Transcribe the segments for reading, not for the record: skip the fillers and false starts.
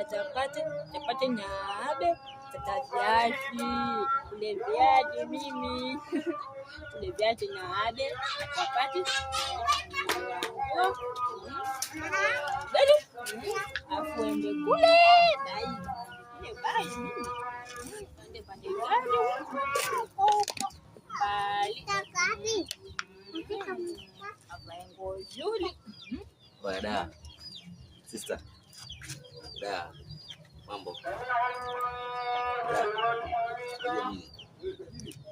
Chapati nyabe, viazi, kule viazi mimi. Kule viazi nyabe, chapati. Afuende kule dai. Ile bai mimi. Ende pande gani? Bali. Abaengo Juli. Bada. Sister. Da. Mambo.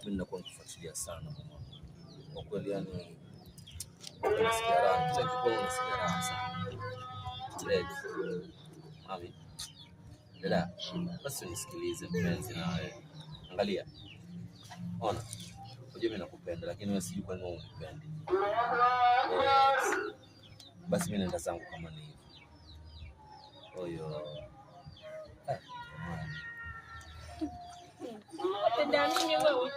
Mimi nakuwa nikifuatilia sana kwa kweli, yani nasikia raha kila kitu, nasikia raha sana. Mami. Dada, basi nisikilize mpenzi na wewe. Angalia. Ona. Unajua mimi nakupenda lakini wewe sijui kwa nini unipendi. Basi mimi naenda zangu kama ni hivyo. Oyo. Napenda mimi wewe.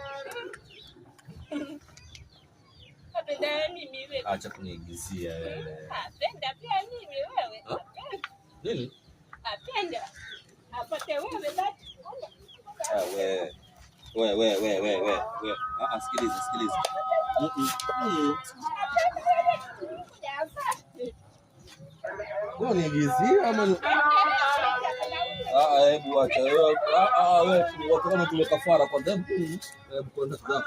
Napenda mimi wewe. Acha kuniigizia wewe. Napenda pia mimi wewe. Nini? Napenda. Apate wewe basi. Wewe. Sikiliza. Wewe niigizia ama hebu acha wewe. Wewe kama tumekafara kwa dhambi. Hebu kwenda zako.